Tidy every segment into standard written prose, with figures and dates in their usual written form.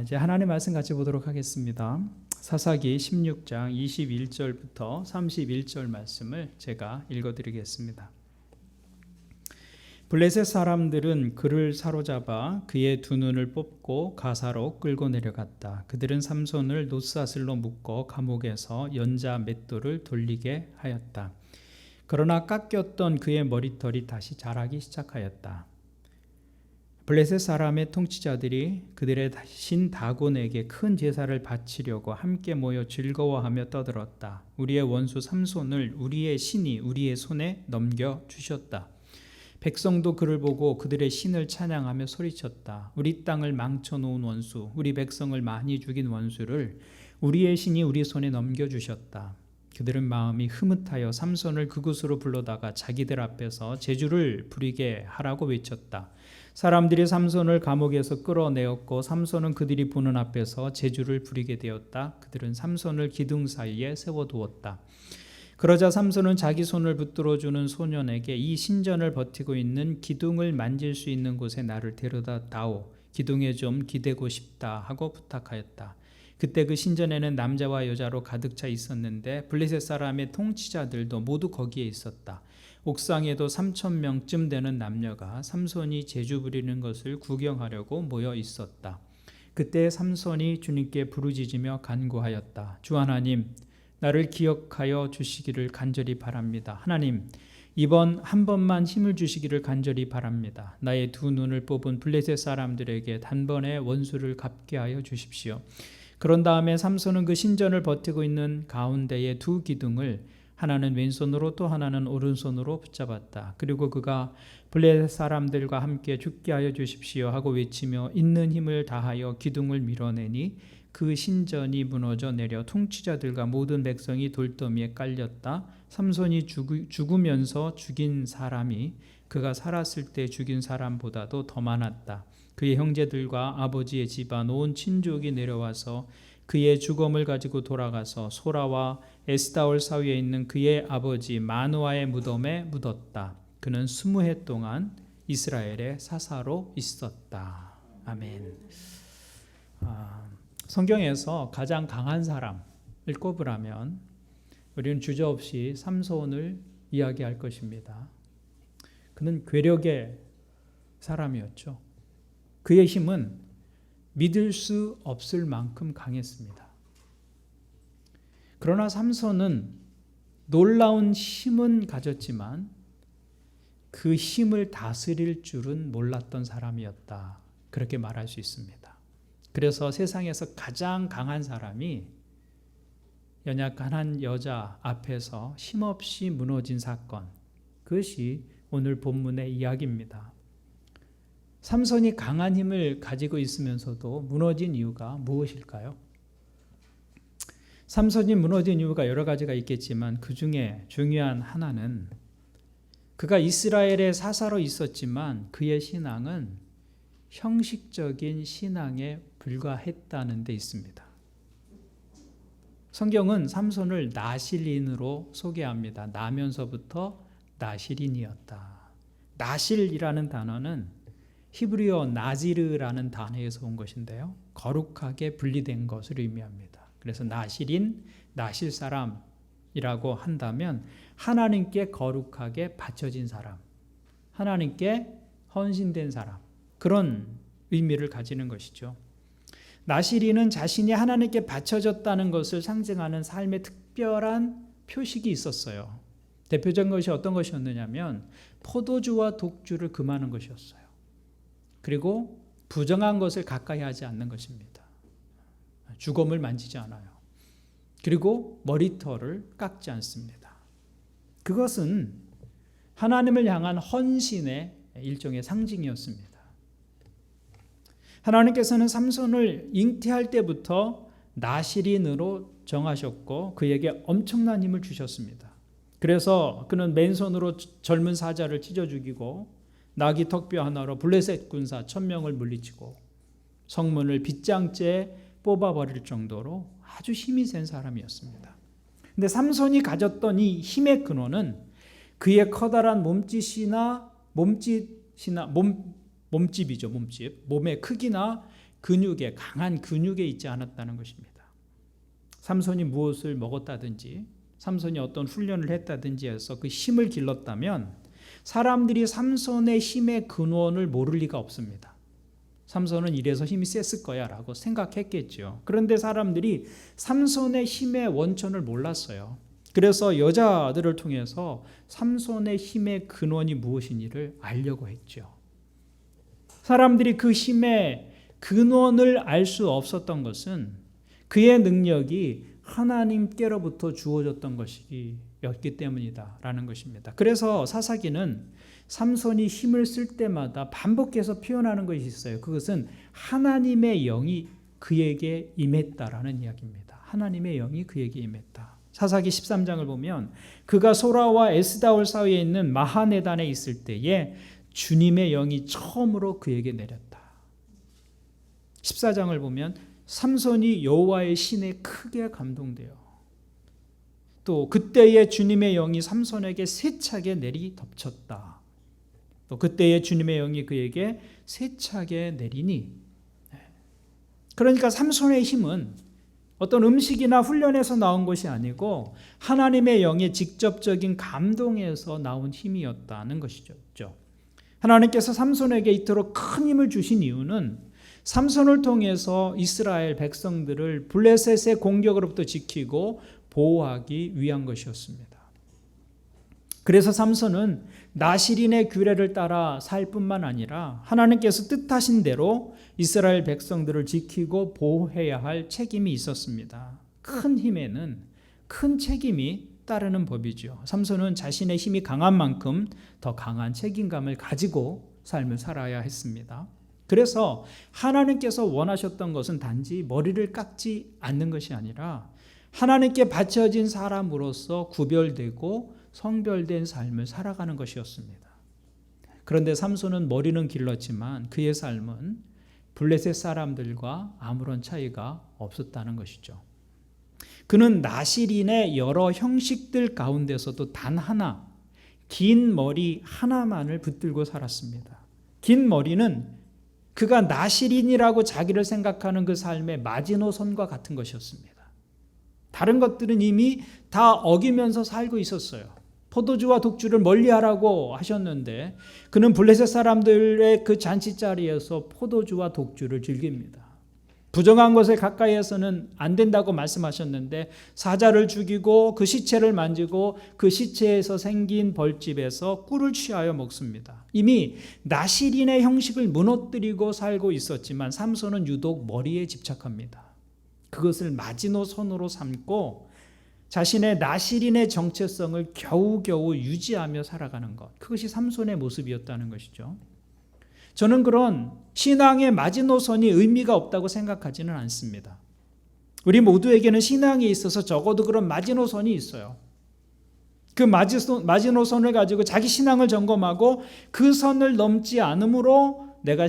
이제 하나님의 말씀 같이 보도록 하겠습니다. 사사기 16장 21절부터 31절 말씀을 제가 읽어드리겠습니다. 블레셋 사람들은 그를 사로잡아 그의 두 눈을 뽑고 가사로 끌고 내려갔다. 그들은 삼손을 놋사슬로 묶어 감옥에서 연자 맷돌을 돌리게 하였다. 그러나 깎였던 그의 머리털이 다시 자라기 시작하였다. 블레셋 사람의 통치자들이 그들의 신 다곤에게 큰 제사를 바치려고 함께 모여 즐거워하며 떠들었다. 우리의 원수 삼손을 우리의 신이 우리의 손에 넘겨주셨다. 백성도 그를 보고 그들의 신을 찬양하며 소리쳤다. 우리 땅을 망쳐놓은 원수, 우리 백성을 많이 죽인 원수를 우리의 신이 우리 손에 넘겨주셨다. 그들은 마음이 흐뭇하여 삼손을 그곳으로 불러다가 자기들 앞에서 제주를 부리게 하라고 외쳤다. 사람들이 삼손을 감옥에서 끌어내었고 삼손은 그들이 보는 앞에서 제주를 부리게 되었다. 그들은 삼손을 기둥 사이에 세워두었다. 그러자 삼손은 자기 손을 붙들어주는 소년에게 이 신전을 버티고 있는 기둥을 만질 수 있는 곳에 나를 데려다 다오. 기둥에 좀 기대고 싶다 하고 부탁하였다. 그때 그 신전에는 남자와 여자로 가득 차 있었는데 블레셋 사람의 통치자들도 모두 거기에 있었다. 옥상에도 3,000명쯤 되는 남녀가 삼손이 제주 부리는 것을 구경하려고 모여 있었다. 그때 삼손이 주님께 부르짖으며 간구하였다. 주 하나님, 나를 기억하여 주시기를 간절히 바랍니다. 하나님, 이번 한 번만 힘을 주시기를 간절히 바랍니다. 나의 두 눈을 뽑은 블레셋 사람들에게 단번에 원수를 갚게 하여 주십시오. 그런 다음에 삼손은 그 신전을 버티고 있는 가운데의 두 기둥을 하나는 왼손으로 또 하나는 오른손으로 붙잡았다. 그리고 그가 블레셋 사람들과 함께 죽게 하여 주십시오 하고 외치며 있는 힘을 다하여 기둥을 밀어내니 그 신전이 무너져 내려 통치자들과 모든 백성이 돌더미에 깔렸다. 삼손이 죽으면서 죽인 사람이 그가 살았을 때 죽인 사람보다도 더 많았다. 그의 형제들과 아버지의 집안 온 친족이 내려와서 그의 죽음을 가지고 돌아가서 소라와 에스다올 사이에 있는 그의 아버지 마누아의 무덤에 묻었다. 그는 20해 동안 이스라엘의 사사로 있었다. 아멘. 성경에서 가장 강한 사람을 꼽으라면 우리는 주저없이 삼손을 이야기할 것입니다. 그는 괴력의 사람이었죠. 그의 힘은 믿을 수 없을 만큼 강했습니다. 그러나 삼손은 놀라운 힘은 가졌지만 그 힘을 다스릴 줄은 몰랐던 사람이었다. 그렇게 말할 수 있습니다. 그래서 세상에서 가장 강한 사람이 연약한 한 여자 앞에서 힘없이 무너진 사건, 그것이 오늘 본문의 이야기입니다. 삼손이 강한 힘을 가지고 있으면서도 무너진 이유가 무엇일까요? 삼손이 무너진 이유가 여러 가지가 있겠지만 그 중에 중요한 하나는 그가 이스라엘의 사사로 있었지만 그의 신앙은 형식적인 신앙에 불과했다는 데 있습니다. 성경은 삼손을 나실인으로 소개합니다. 나면서부터 나실인이었다. 나실이라는 단어는 히브리어 나지르라는 단어에서 온 것인데요. 거룩하게 분리된 것을 의미합니다. 그래서 나실인, 나실 사람이라고 한다면 하나님께 거룩하게 바쳐진 사람, 하나님께 헌신된 사람, 그런 의미를 가지는 것이죠. 나실인은 자신이 하나님께 바쳐졌다는 것을 상징하는 삶의 특별한 표식이 있었어요. 대표적인 것이 어떤 것이었느냐면 포도주와 독주를 금하는 것이었어요. 그리고 부정한 것을 가까이 하지 않는 것입니다. 주검을 만지지 않아요. 그리고 머리털을 깎지 않습니다. 그것은 하나님을 향한 헌신의 일종의 상징이었습니다. 하나님께서는 삼손을 잉태할 때부터 나실인으로 정하셨고 그에게 엄청난 힘을 주셨습니다. 그래서 그는 맨손으로 젊은 사자를 찢어 죽이고 나귀 턱뼈 하나로 블레셋 군사 1,000명을 물리치고 성문을 빗장째 뽑아버릴 정도로 아주 힘이 센 사람이었습니다. 근데 삼손이 가졌던 이 힘의 근원은 그의 커다란 몸집이죠. 몸집. 몸의 크기나 근육에, 강한 근육에 있지 않았다는 것입니다. 삼손이 무엇을 먹었다든지 삼손이 어떤 훈련을 했다든지 해서 그 힘을 길렀다면 사람들이 삼손의 힘의 근원을 모를 리가 없습니다. 삼손은 이래서 힘이 셌을 거야 라고 생각했겠죠. 그런데 사람들이 삼손의 힘의 원천을 몰랐어요. 그래서 여자들을 통해서 삼손의 힘의 근원이 무엇인지를 알려고 했죠. 사람들이 그 힘의 근원을 알 수 없었던 그의 능력이 하나님께로부터 주어졌던 것이었기 때문이다라는 것입니다. 그래서 사사기는 삼손이 힘을 쓸 때마다 반복해서 표현하는 것이 있어요. 그것은 하나님의 영이 그에게 임했다라는 이야기입니다. 하나님의 영이 그에게 임했다. 사사기 13장을 보면 그가 소라와 에스다올 사이에 있는 마하네단에 있을 때에 주님의 영이 처음으로 그에게 내렸다. 14장을 보면 삼손이 여호와의 신에 크게 감동돼요. 또 그때의 주님의 영이 삼손에게 세차게 내리 덮쳤다. 또 그때의 주님의 영이 그에게 세차게 내리니. 그러니까 삼손의 힘은 어떤 음식이나 훈련에서 나온 것이 아니고 하나님의 영의 직접적인 감동에서 나온 힘이었다는 것이죠. 하나님께서 삼손에게 이토록 큰 힘을 주신 이유는 삼손을 통해서 이스라엘 백성들을 블레셋의 공격으로부터 지키고 보호하기 위한 것이었습니다. 그래서 삼손은 나실인의 규례를 따라 살 뿐만 아니라 하나님께서 뜻하신 대로 이스라엘 백성들을 지키고 보호해야 할 책임이 있었습니다. 큰 힘에는 큰 책임이 따르는 법이죠. 삼손은 자신의 힘이 강한 만큼 더 강한 책임감을 가지고 삶을 살아야 했습니다. 그래서 하나님께서 원하셨던 것은 단지 머리를 깎지 않는 것이 아니라 하나님께 바쳐진 사람으로서 구별되고 성별된 삶을 살아가는 것이었습니다. 그런데 삼손은 머리는 길렀지만 그의 삶은 블레셋 사람들과 아무런 차이가 없었다는 것이죠. 그는 나실인의 여러 형식들 가운데서도 단 하나, 긴 머리 하나만을 붙들고 살았습니다. 긴 머리는 그가 나실인이라고 자기를 생각하는 그 삶의 마지노선과 같은 것이었습니다. 다른 것들은 이미 다 어기면서 살고 있었어요. 포도주와 독주를 멀리하라고 하셨는데 그는 블레셋 사람들의 그 잔치자리에서 포도주와 독주를 즐깁니다. 부정한 것을 가까이에서는 안 된다고 말씀하셨는데 사자를 죽이고 그 시체를 만지고 그 시체에서 생긴 벌집에서 꿀을 취하여 먹습니다. 이미 나실인의 형식을 무너뜨리고 살고 있었지만 삼손은 유독 머리에 집착합니다. 그것을 마지노선으로 삼고 자신의 나실인의 정체성을 겨우겨우 유지하며 살아가는 것, 그것이 삼손의 모습이었다는 것이죠. 저는 그런 신앙의 마지노선이 의미가 없다고 생각하지는 않습니다. 우리 모두에게는 신앙에 있어서 적어도 그런 마지노선이 있어요. 그 마지노선을 가지고 자기 신앙을 점검하고 그 선을 넘지 않으므로 내가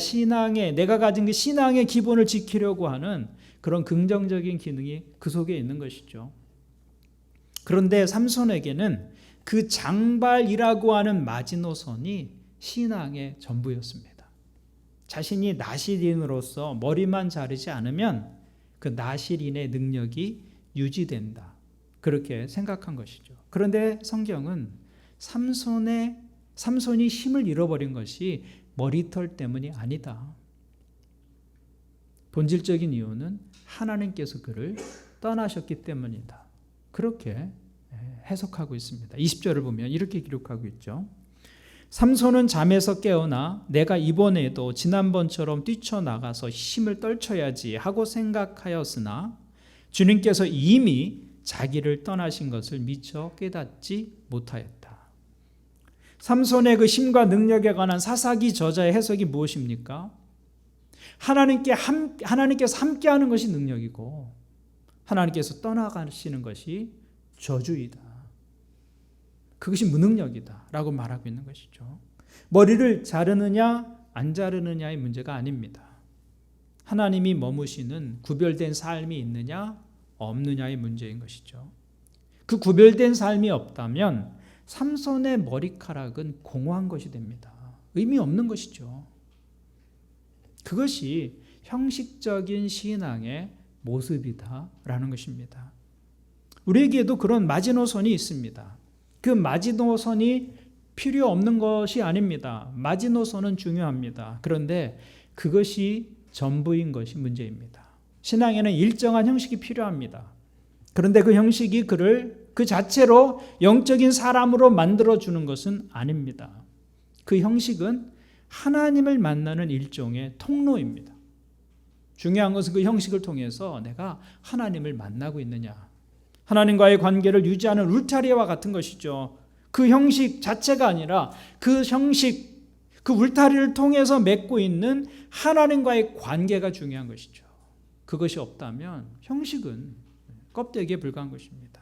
가진 그 신앙의 기본을 지키려고 하는 그런 긍정적인 기능이 그 속에 있는 것이죠. 그런데 삼손에게는 그 장발이라고 하는 마지노선이 신앙의 전부였습니다. 자신이 나실인으로서 머리만 자르지 않으면 그 나실인의 능력이 유지된다. 그렇게 생각한 것이죠. 그런데 성경은 삼손이 힘을 잃어버린 것이 머리털 때문이 아니다. 본질적인 이유는 하나님께서 그를 떠나셨기 때문이다. 그렇게 해석하고 있습니다. 20절을 보면 이렇게 기록하고 있죠. 삼손은 잠에서 깨어나 내가 이번에도 지난번처럼 뛰쳐나가서 힘을 떨쳐야지 하고 생각하였으나 주님께서 이미 자기를 떠나신 것을 미처 깨닫지 못하였다. 삼손의 그 힘과 능력에 관한 사사기 저자의 해석이 무엇입니까? 하나님께서 함께하는 것이 능력이고 하나님께서 떠나가시는 것이 저주이다. 그것이 무능력이다 라고 말하고 있는 것이죠. 머리를 자르느냐 안 자르느냐의 문제가 아닙니다. 하나님이 머무시는 구별된 삶이 있느냐 없느냐의 문제인 것이죠. 그 구별된 삶이 없다면 삼손의 머리카락은 공허한 것이 됩니다. 의미 없는 것이죠. 그것이 형식적인 신앙의 모습이다라는 것입니다. 우리에게도 그런 마지노선이 있습니다. 그 마지노선이 필요 없는 것이 아닙니다. 마지노선은 중요합니다. 그런데 그것이 전부인 것이 문제입니다. 신앙에는 일정한 형식이 필요합니다. 그런데 그 형식이 그를 그 자체로 영적인 사람으로 만들어주는 것은 아닙니다. 그 형식은 하나님을 만나는 일종의 통로입니다. 중요한 것은 그 형식을 통해서 내가 하나님을 만나고 있느냐, 하나님과의 관계를 유지하는 울타리와 같은 것이죠. 그 형식 자체가 아니라 그 형식, 그 울타리를 통해서 맺고 있는 하나님과의 관계가 중요한 것이죠. 그것이 없다면 형식은 껍데기에 불과한 것입니다.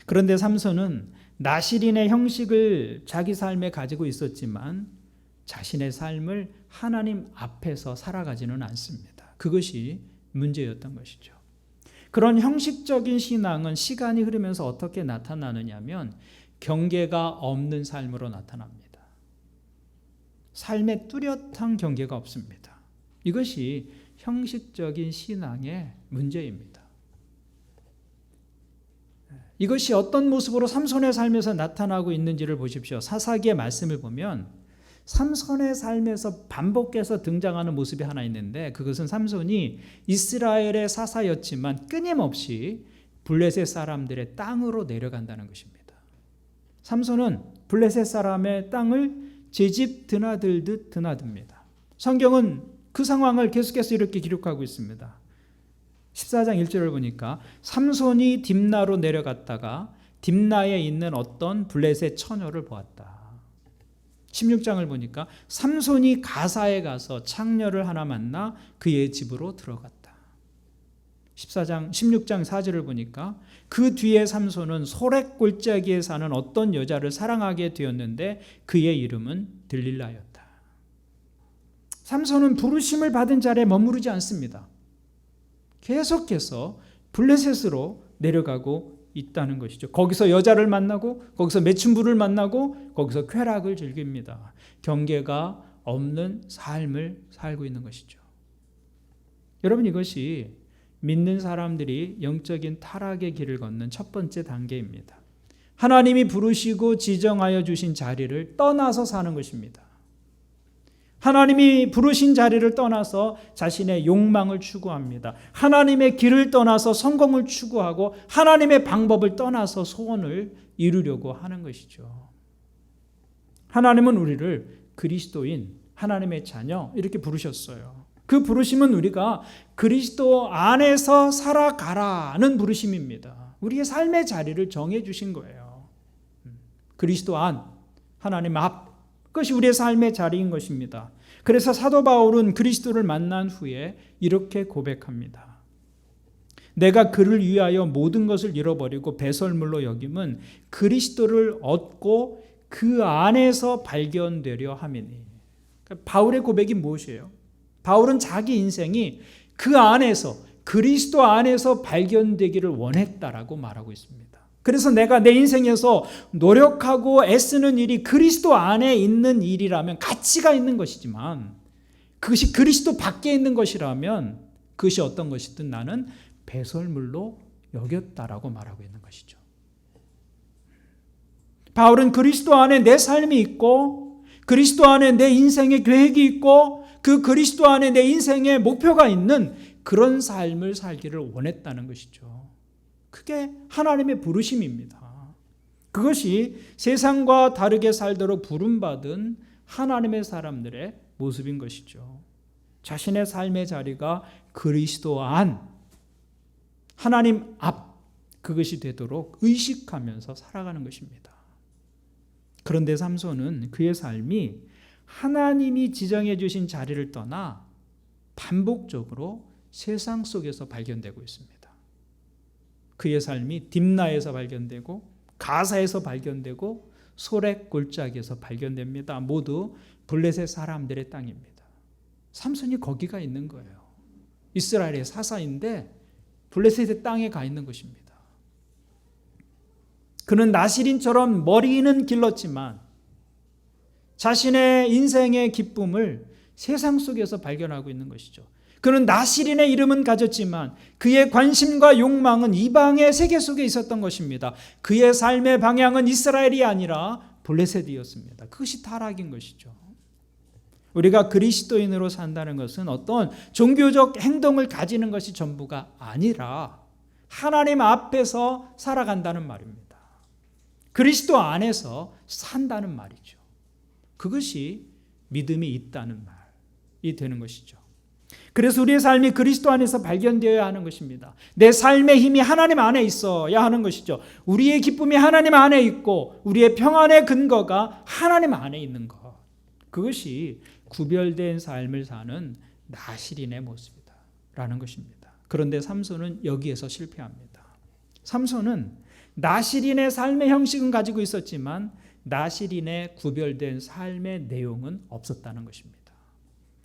그런데 삼손은 나실인의 형식을 자기 삶에 가지고 있었지만 자신의 삶을 하나님 앞에서 살아가지는 않습니다. 그것이 문제였던 것이죠. 그런 형식적인 신앙은 시간이 흐르면서 어떻게 나타나느냐면 경계가 없는 삶으로 나타납니다. 삶에 뚜렷한 경계가 없습니다. 이것이 형식적인 신앙의 문제입니다. 이것이 어떤 모습으로 삼손의 삶에서 나타나고 있는지를 보십시오. 사사기의 말씀을 보면 삼손의 삶에서 반복해서 등장하는 모습이 하나 있는데, 그것은 삼손이 이스라엘의 사사였지만 끊임없이 블레셋 사람들의 땅으로 내려간다는 것입니다. 삼손은 블레셋 사람의 땅을 제 집 드나들듯 드나듭니다. 성경은 그 상황을 계속해서 이렇게 기록하고 있습니다. 14장 1절을 보니까 삼손이 딥나로 내려갔다가 딥나에 있는 어떤 블레셋 처녀를 보았다. 16장을 보니까 삼손이 가사에 가서 창녀를 하나 만나 그의 집으로 들어갔다. 16장 4절을 보니까 그 뒤에 삼손은 소렉 골짜기에 사는 어떤 여자를 사랑하게 되었는데 그의 이름은 들릴라였다. 삼손은 부르심을 받은 자리에 머무르지 않습니다. 계속해서 블레셋으로 내려가고 있다는 것이죠. 거기서 여자를 만나고 거기서 매춘부를 만나고 거기서 쾌락을 즐깁니다. 경계가 없는 삶을 살고 있는 것이죠. 여러분, 이것이 믿는 사람들이 영적인 타락의 길을 걷는 첫 번째 단계입니다. 하나님이 부르시고 지정하여 주신 자리를 떠나서 사는 것입니다. 하나님이 부르신 자리를 떠나서 자신의 욕망을 추구합니다. 하나님의 길을 떠나서 성공을 추구하고 하나님의 방법을 떠나서 소원을 이루려고 하는 것이죠. 하나님은 우리를 그리스도인, 하나님의 자녀 이렇게 부르셨어요. 그 부르심은 우리가 그리스도 안에서 살아가라는 부르심입니다. 우리의 삶의 자리를 정해 주신 거예요. 그리스도 안, 하나님 앞, 그것이 우리의 삶의 자리인 것입니다. 그래서 사도 바울은 그리스도를 만난 후에 이렇게 고백합니다. 내가 그를 위하여 모든 것을 잃어버리고 배설물로 여김은 그리스도를 얻고 그 안에서 발견되려 함이니. 그러니까 바울의 고백이 무엇이에요? 바울은 자기 인생이 그 안에서, 그리스도 안에서 발견되기를 원했다라고 말하고 있습니다. 그래서 내가 내 인생에서 노력하고 애쓰는 일이 그리스도 안에 있는 일이라면 가치가 있는 것이지만, 그것이 그리스도 밖에 있는 것이라면 그것이 어떤 것이든 나는 배설물로 여겼다라고 말하고 있는 것이죠. 바울은 그리스도 안에 내 삶이 있고 그리스도 안에 내 인생의 계획이 있고 그 그리스도 안에 내 인생의 목표가 있는 그런 삶을 살기를 원했다는 것이죠. 그게 하나님의 부르심입니다. 그것이 세상과 다르게 살도록 부름받은 하나님의 사람들의 모습인 것이죠. 자신의 삶의 자리가 그리스도 안, 하나님 앞, 그것이 되도록 의식하면서 살아가는 것입니다. 그런데 삼손은 그의 삶이 하나님이 지정해 주신 자리를 떠나 반복적으로 세상 속에서 발견되고 있습니다. 그의 삶이 딥나에서 발견되고 가사에서 발견되고 소렉 골짜기에서 발견됩니다. 모두 블레셋 사람들의 땅입니다. 삼손이 거기가 있는 거예요. 이스라엘의 사사인데 블레셋의 땅에 가 있는 것입니다. 그는 나실인처럼 머리는 길렀지만 자신의 인생의 기쁨을 세상 속에서 발견하고 있는 것이죠. 그는 나실인의 이름은 가졌지만 그의 관심과 욕망은 이방의 세계 속에 있었던 것입니다. 그의 삶의 방향은 이스라엘이 아니라 블레셋이었습니다. 그것이 타락인 것이죠. 우리가 그리스도인으로 산다는 것은 어떤 종교적 행동을 가지는 것이 전부가 아니라 하나님 앞에서 살아간다는 말입니다. 그리스도 안에서 산다는 말이죠. 그것이 믿음이 있다는 말이 되는 것이죠. 그래서 우리의 삶이 그리스도 안에서 발견되어야 하는 것입니다. 내 삶의 힘이 하나님 안에 있어야 하는 것이죠. 우리의 기쁨이 하나님 안에 있고 우리의 평안의 근거가 하나님 안에 있는 것. 그것이 구별된 삶을 사는 나실인의 모습이다라는 것입니다. 그런데 삼손은 여기에서 실패합니다. 삼손은 나실인의 삶의 형식은 가지고 있었지만 나실인의 구별된 삶의 내용은 없었다는 것입니다.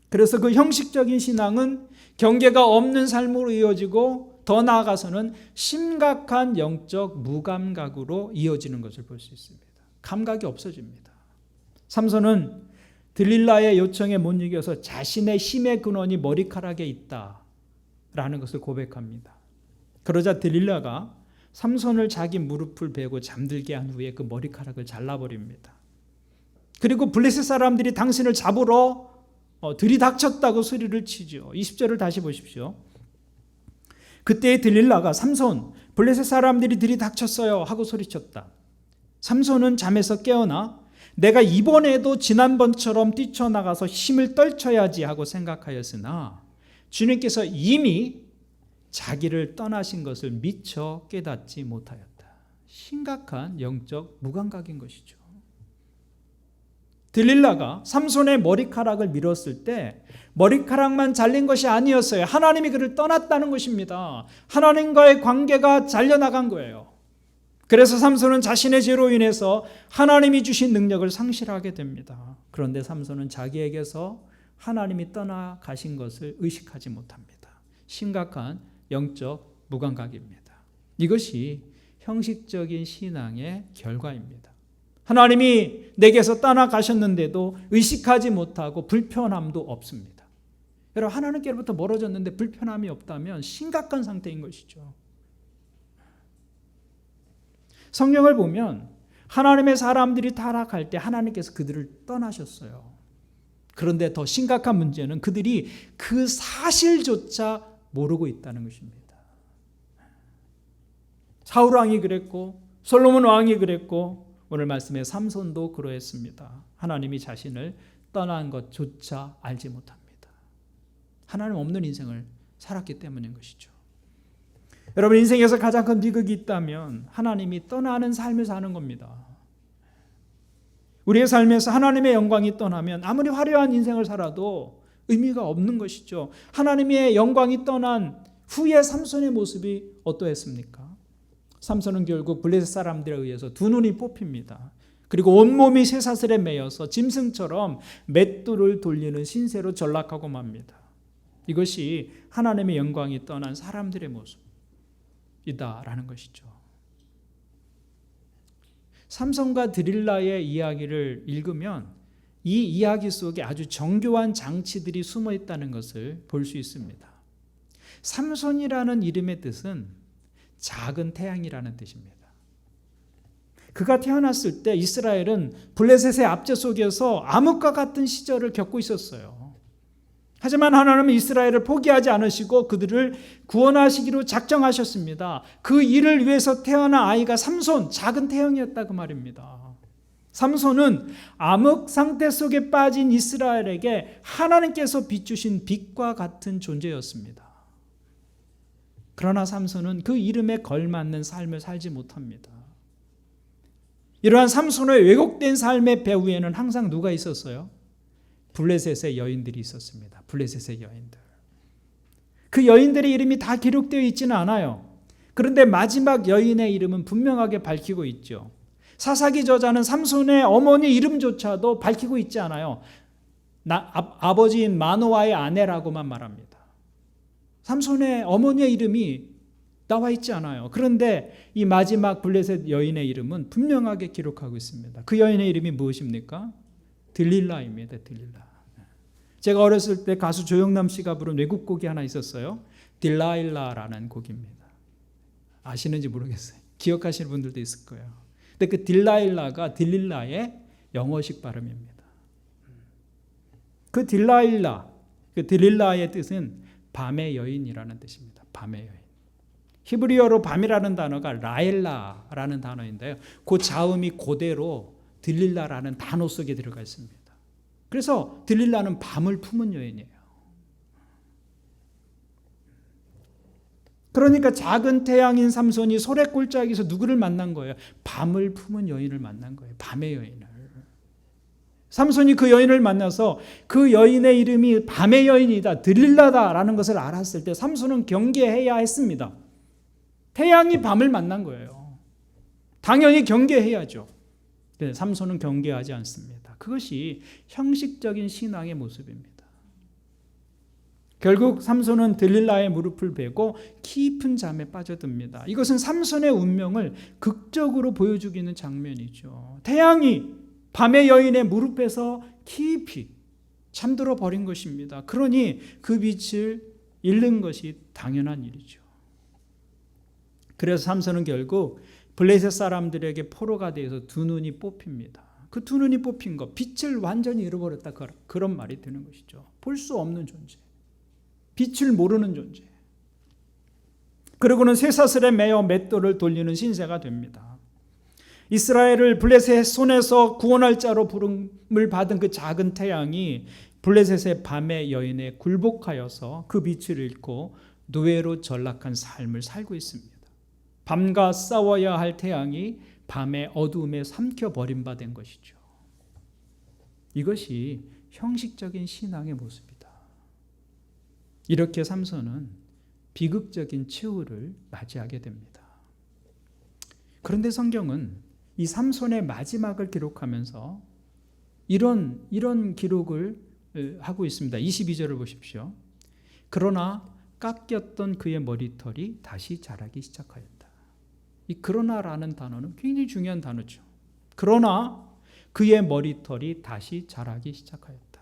그래서 그 형식적인 신앙은 경계가 없는 삶으로 이어지고 더 나아가서는 심각한 영적 무감각으로 이어지는 것을 볼 수 있습니다. 감각이 없어집니다. 삼손은 들릴라의 요청에 못 이겨서 자신의 힘의 근원이 머리카락에 있다라는 것을 고백합니다. 그러자 들릴라가 삼손을 자기 무릎을 베고 잠들게 한 후에 그 머리카락을 잘라버립니다. 그리고 블레셋 사람들이 당신을 잡으러 들이닥쳤다고 소리를 치죠. 20절을 다시 보십시오. 그때 들릴라가 삼손, 블레셋 사람들이 들이닥쳤어요 하고 소리쳤다. 삼손은 잠에서 깨어나 내가 이번에도 지난번처럼 뛰쳐나가서 힘을 떨쳐야지 하고 생각하였으나 주님께서 이미 자기를 떠나신 것을 미처 깨닫지 못하였다. 심각한 영적 무감각인 것이죠. 들릴라가 삼손의 머리카락을 밀었을 때 머리카락만 잘린 것이 아니었어요. 하나님이 그를 떠났다는 것입니다. 하나님과의 관계가 잘려나간 거예요. 그래서 삼손은 자신의 죄로 인해서 하나님이 주신 능력을 상실하게 됩니다. 그런데 삼손은 자기에게서 하나님이 떠나가신 것을 의식하지 못합니다. 심각한 영적 무감각입니다. 이것이 형식적인 신앙의 결과입니다. 하나님이 내게서 떠나가셨는데도 의식하지 못하고 불편함도 없습니다. 여러분, 하나님께로부터 멀어졌는데 불편함이 없다면 심각한 상태인 것이죠. 성경을 보면 하나님의 사람들이 타락할 때 하나님께서 그들을 떠나셨어요. 그런데 더 심각한 문제는 그들이 그 사실조차 모르고 있다는 것입니다. 사울 왕이 그랬고 솔로몬 왕이 그랬고 오늘 말씀에 삼손도 그러했습니다. 하나님이 자신을 떠난 것조차 알지 못합니다. 하나님 없는 인생을 살았기 때문인 것이죠. 여러분, 인생에서 가장 큰 비극이 있다면 하나님이 떠나는 삶을 사는 겁니다. 우리의 삶에서 하나님의 영광이 떠나면 아무리 화려한 인생을 살아도 의미가 없는 것이죠. 하나님의 영광이 떠난 후에 삼손의 모습이 어떠했습니까? 삼손은 결국 블레셋 사람들에 의해서 두 눈이 뽑힙니다. 그리고 온몸이 쇠사슬에 매여서 짐승처럼 맷돌을 돌리는 신세로 전락하고 맙니다. 이것이 하나님의 영광이 떠난 사람들의 모습이다라는 것이죠. 삼손과 드릴라의 이야기를 읽으면 이 이야기 속에 아주 정교한 장치들이 숨어 있다는 것을 볼 수 있습니다. 삼손이라는 이름의 뜻은 작은 태양이라는 뜻입니다. 그가 태어났을 때 이스라엘은 블레셋의 압제 속에서 암흑과 같은 시절을 겪고 있었어요. 하지만 하나님은 이스라엘을 포기하지 않으시고 그들을 구원하시기로 작정하셨습니다. 그 일을 위해서 태어난 아이가 삼손, 작은 태양이었다 그 말입니다. 삼손은 암흑 상태 속에 빠진 이스라엘에게 하나님께서 비추신 빛과 같은 존재였습니다. 그러나 삼손은 그 이름에 걸맞는 삶을 살지 못합니다. 이러한 삼손의 왜곡된 삶의 배후에는 항상 누가 있었어요? 블레셋의 여인들이 있었습니다. 블레셋의 여인들. 그 여인들의 이름이 다 기록되어 있지는 않아요. 그런데 마지막 여인의 이름은 분명하게 밝히고 있죠. 사사기 저자는 삼손의 어머니 이름조차도 밝히고 있지 않아요. 아버지인 마노아의 아내라고만 말합니다. 삼손의 어머니의 이름이 나와 있지 않아요. 그런데 이 마지막 블레셋 여인의 이름은 분명하게 기록하고 있습니다. 그 여인의 이름이 무엇입니까? 들릴라입니다. 들릴라. 제가 어렸을 때 가수 조영남 씨가 부른 외국곡이 하나 있었어요. 딜라일라라는 곡입니다. 아시는지 모르겠어요. 기억하시는 분들도 있을 거예요. 근데 그 딜라일라가 딜릴라의 영어식 발음입니다. 그 딜릴라의 뜻은 밤의 여인이라는 뜻입니다. 밤의 여인. 히브리어로 밤이라는 단어가 라일라라는 단어인데요. 그 자음이 그대로 딜릴라라는 단어 속에 들어가 있습니다. 그래서 딜릴라는 밤을 품은 여인이에요. 그러니까 작은 태양인 삼손이 소래골짜기에서 누구를 만난 거예요? 밤을 품은 여인을 만난 거예요. 밤의 여인을. 삼손이 그 여인을 만나서 그 여인의 이름이 밤의 여인이다, 들릴라다라는 것을 알았을 때 삼손은 경계해야 했습니다. 태양이 밤을 만난 거예요. 당연히 경계해야죠. 근데 삼손은 경계하지 않습니다. 그것이 형식적인 신앙의 모습입니다. 결국 삼손은 들릴라의 무릎을 베고 깊은 잠에 빠져듭니다. 이것은 삼손의 운명을 극적으로 보여주고 있는 장면이죠. 태양이 밤의 여인의 무릎에서 깊이 잠들어 버린 것입니다. 그러니 그 빛을 잃는 것이 당연한 일이죠. 그래서 삼손은 결국 블레셋 사람들에게 포로가 되어서 두 눈이 뽑힙니다. 그 두 눈이 뽑힌 것, 빛을 완전히 잃어버렸다, 그런 말이 되는 것이죠. 볼 수 없는 존재, 빛을 모르는 존재. 그리고는 쇠사슬에 매어 맷돌을 돌리는 신세가 됩니다. 이스라엘을 블레셋의 손에서 구원할 자로 부름을 받은 그 작은 태양이 블레셋의 밤의 여인에 굴복하여서 그 빛을 잃고 노예로 전락한 삶을 살고 있습니다. 밤과 싸워야 할 태양이 밤의 어두움에 삼켜버린 바 된 것이죠. 이것이 형식적인 신앙의 모습이다. 이렇게 삼손은 비극적인 최후를 맞이하게 됩니다. 그런데 성경은 이 삼손의 마지막을 기록하면서 이런 기록을 하고 있습니다. 22절을 보십시오. 그러나 깎였던 그의 머리털이 다시 자라기 시작하였다. 이 그러나라는 단어는 굉장히 중요한 단어죠. 그러나 그의 머리털이 다시 자라기 시작하였다.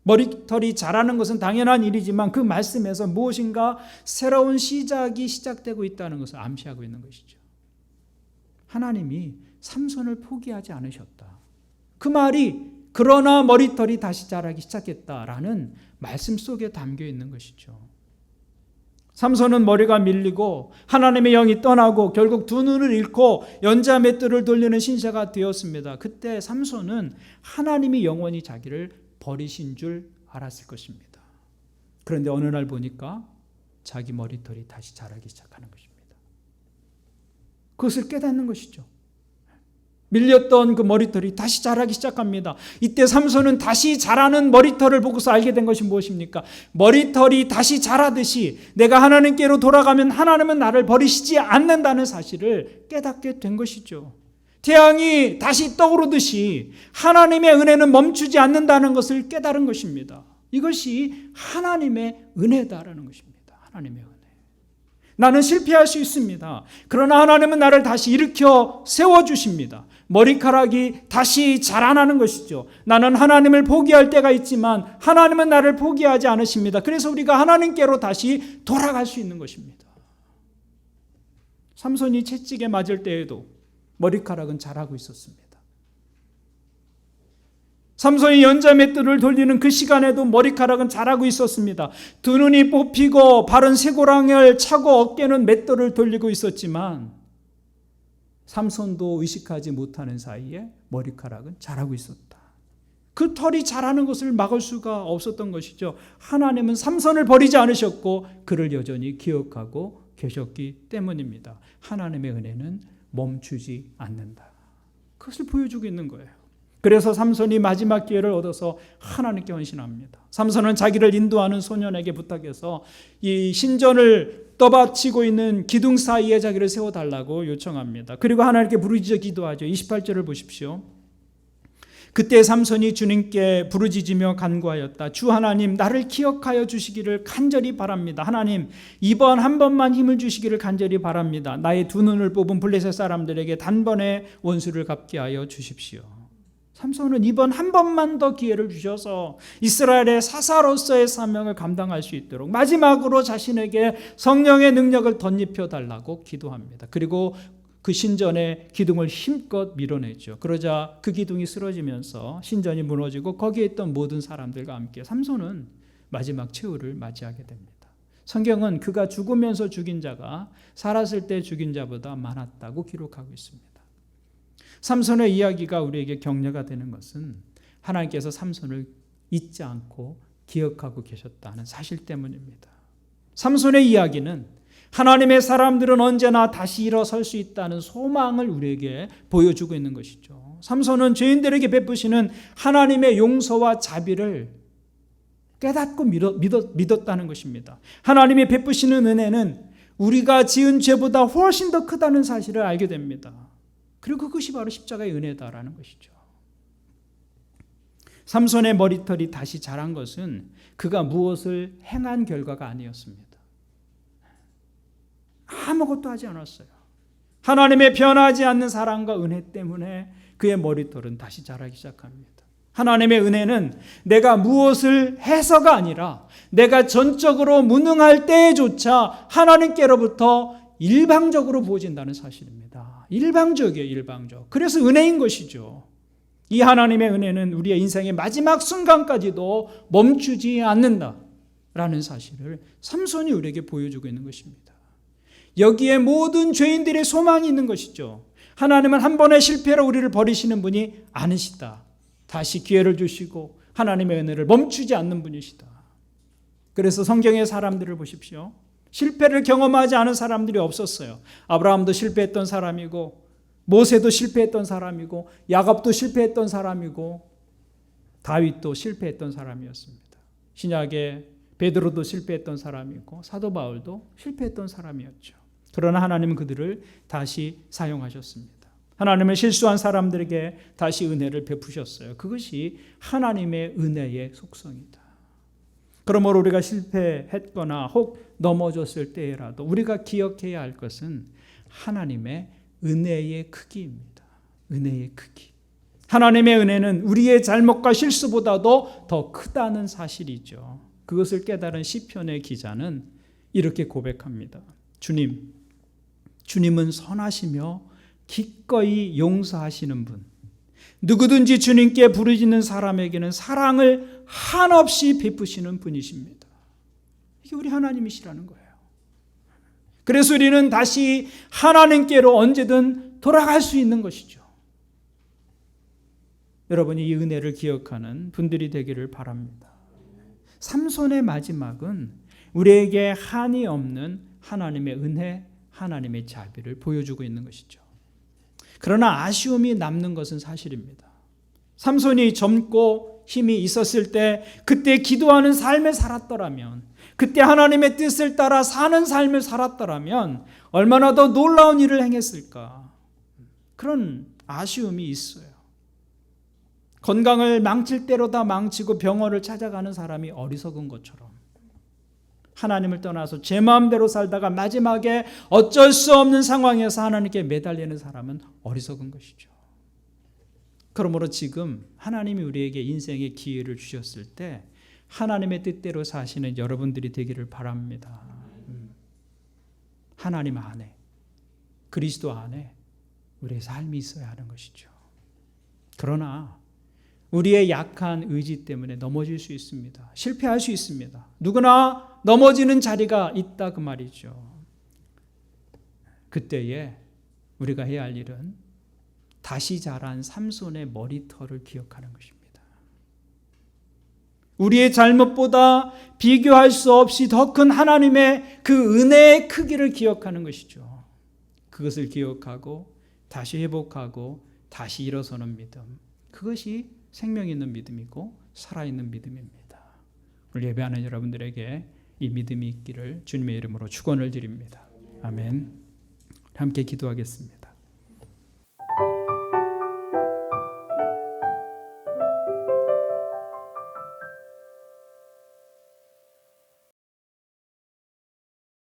머리털이 자라는 것은 당연한 일이지만 그 말씀에서 무엇인가 새로운 시작이 시작되고 있다는 것을 암시하고 있는 것이죠. 하나님이 삼손을 포기하지 않으셨다. 그 말이 그러나 머리털이 다시 자라기 시작했다라는 말씀 속에 담겨 있는 것이죠. 삼손은 머리가 밀리고 하나님의 영이 떠나고 결국 두 눈을 잃고 연자 맷돌을 돌리는 신세가 되었습니다. 그때 삼손은 하나님이 영원히 자기를 버리신 줄 알았을 것입니다. 그런데 어느 날 보니까 자기 머리털이 다시 자라기 시작하는 것입니다. 그것을 깨닫는 것이죠. 밀렸던 그 머리털이 다시 자라기 시작합니다. 이때 삼손은 다시 자라는 머리털을 보고서 알게 된 것이 무엇입니까? 머리털이 다시 자라듯이 내가 하나님께로 돌아가면 하나님은 나를 버리시지 않는다는 사실을 깨닫게 된 것이죠. 태양이 다시 떠오르듯이 하나님의 은혜는 멈추지 않는다는 것을 깨달은 것입니다. 이것이 하나님의 은혜다라는 것입니다. 하나님의 은혜. 나는 실패할 수 있습니다. 그러나 하나님은 나를 다시 일으켜 세워주십니다. 머리카락이 다시 자라나는 것이죠. 나는 하나님을 포기할 때가 있지만 하나님은 나를 포기하지 않으십니다. 그래서 우리가 하나님께로 다시 돌아갈 수 있는 것입니다. 삼손이 채찍에 맞을 때에도 머리카락은 자라고 있었습니다. 삼손이 연자 맷돌을 돌리는 그 시간에도 머리카락은 자라고 있었습니다. 두 눈이 뽑히고 발은 쇠고랑을 차고 어깨는 맷돌을 돌리고 있었지만 삼손도 의식하지 못하는 사이에 머리카락은 자라고 있었다. 그 털이 자라는 것을 막을 수가 없었던 것이죠. 하나님은 삼손을 버리지 않으셨고 그를 여전히 기억하고 계셨기 때문입니다. 하나님의 은혜는 멈추지 않는다. 그것을 보여주고 있는 거예요. 그래서 삼손이 마지막 기회를 얻어서 하나님께 헌신합니다. 삼손은 자기를 인도하는 소년에게 부탁해서 이 신전을 떠받치고 있는 기둥 사이에 자기를 세워달라고 요청합니다. 그리고 하나님께 부르짖어 기도하죠. 28절을 보십시오. 그때 삼손이 주님께 부르짖으며 간구하였다. 주 하나님, 나를 기억하여 주시기를 간절히 바랍니다. 하나님, 이번 한 번만 힘을 주시기를 간절히 바랍니다. 나의 두 눈을 뽑은 블레셋 사람들에게 단번에 원수를 갚게 하여 주십시오. 삼손은 이번 한 번만 더 기회를 주셔서 이스라엘의 사사로서의 사명을 감당할 수 있도록 마지막으로 자신에게 성령의 능력을 덧입혀 달라고 기도합니다. 그리고 그 신전의 기둥을 힘껏 밀어내죠. 그러자 그 기둥이 쓰러지면서 신전이 무너지고 거기에 있던 모든 사람들과 함께 삼손은 마지막 최후를 맞이하게 됩니다. 성경은 그가 죽으면서 죽인 자가 살았을 때 죽인 자보다 많았다고 기록하고 있습니다. 삼손의 이야기가 우리에게 격려가 되는 것은 하나님께서 삼손을 잊지 않고 기억하고 계셨다는 사실 때문입니다. 삼손의 이야기는 하나님의 사람들은 언제나 다시 일어설 수 있다는 소망을 우리에게 보여주고 있는 것이죠. 삼손은 죄인들에게 베푸시는 하나님의 용서와 자비를 깨닫고 믿었다는 것입니다. 하나님이 베푸시는 은혜는 우리가 지은 죄보다 훨씬 더 크다는 사실을 알게 됩니다. 그리고 그것이 바로 십자가의 은혜다라는 것이죠. 삼손의 머리털이 다시 자란 것은 그가 무엇을 행한 결과가 아니었습니다. 아무것도 하지 않았어요. 하나님의 변하지 않는 사랑과 은혜 때문에 그의 머리털은 다시 자라기 시작합니다. 하나님의 은혜는 내가 무엇을 해서가 아니라 내가 전적으로 무능할 때조차 하나님께로부터 일방적으로 부어진다는 사실입니다. 일방적이에요, 일방적. 그래서 은혜인 것이죠. 이 하나님의 은혜는 우리의 인생의 마지막 순간까지도 멈추지 않는다라는 사실을 삼손이 우리에게 보여주고 있는 것입니다. 여기에 모든 죄인들의 소망이 있는 것이죠. 하나님은 한 번의 실패로 우리를 버리시는 분이 아니시다. 다시 기회를 주시고 하나님의 은혜를 멈추지 않는 분이시다. 그래서 성경의 사람들을 보십시오. 실패를 경험하지 않은 사람들이 없었어요. 아브라함도 실패했던 사람이고 모세도 실패했던 사람이고 야곱도 실패했던 사람이고 다윗도 실패했던 사람이었습니다. 신약에 베드로도 실패했던 사람이고 사도 바울도 실패했던 사람이었죠. 그러나 하나님은 그들을 다시 사용하셨습니다. 하나님은 실수한 사람들에게 다시 은혜를 베푸셨어요. 그것이 하나님의 은혜의 속성이다. 그러므로 우리가 실패했거나 혹 넘어졌을 때라도 우리가 기억해야 할 것은 하나님의 은혜의 크기입니다. 은혜의 크기. 하나님의 은혜는 우리의 잘못과 실수보다도 더 크다는 사실이죠. 그것을 깨달은 시편의 기자는 이렇게 고백합니다. 주님은 선하시며 기꺼이 용서하시는 분, 누구든지 주님께 부르짖는 사람에게는 사랑을 한없이 베푸시는 분이십니다. 이게 우리 하나님이시라는 거예요. 그래서 우리는 다시 하나님께로 언제든 돌아갈 수 있는 것이죠. 여러분이 이 은혜를 기억하는 분들이 되기를 바랍니다. 삼손의 마지막은 우리에게 한이 없는 하나님의 은혜, 하나님의 자비를 보여주고 있는 것이죠. 그러나 아쉬움이 남는 것은 사실입니다. 삼손이 젊고 힘이 있었을 때 그때 기도하는 삶을 살았더라면, 그때 하나님의 뜻을 따라 사는 삶을 살았더라면 얼마나 더 놀라운 일을 행했을까. 그런 아쉬움이 있어요. 건강을 망칠 대로 다 망치고 병원을 찾아가는 사람이 어리석은 것처럼 하나님을 떠나서 제 마음대로 살다가 마지막에 어쩔 수 없는 상황에서 하나님께 매달리는 사람은 어리석은 것이죠. 그러므로 지금 하나님이 우리에게 인생의 기회를 주셨을 때 하나님의 뜻대로 사시는 여러분들이 되기를 바랍니다. 하나님 안에, 그리스도 안에 우리의 삶이 있어야 하는 것이죠. 그러나 우리의 약한 의지 때문에 넘어질 수 있습니다. 실패할 수 있습니다. 누구나 넘어지는 자리가 있다 그 말이죠. 그때에 우리가 해야 할 일은 다시 자란 삼손의 머리털을 기억하는 것입니다. 우리의 잘못보다 비교할 수 없이 더 큰 하나님의 그 은혜의 크기를 기억하는 것이죠. 그것을 기억하고 다시 회복하고 다시 일어서는 믿음. 그것이 생명 있는 믿음이고 살아있는 믿음입니다. 오늘 예배하는 여러분들에게 이 믿음이 있기를 주님의 이름으로 축원을 드립니다. 아멘. 함께 기도하겠습니다.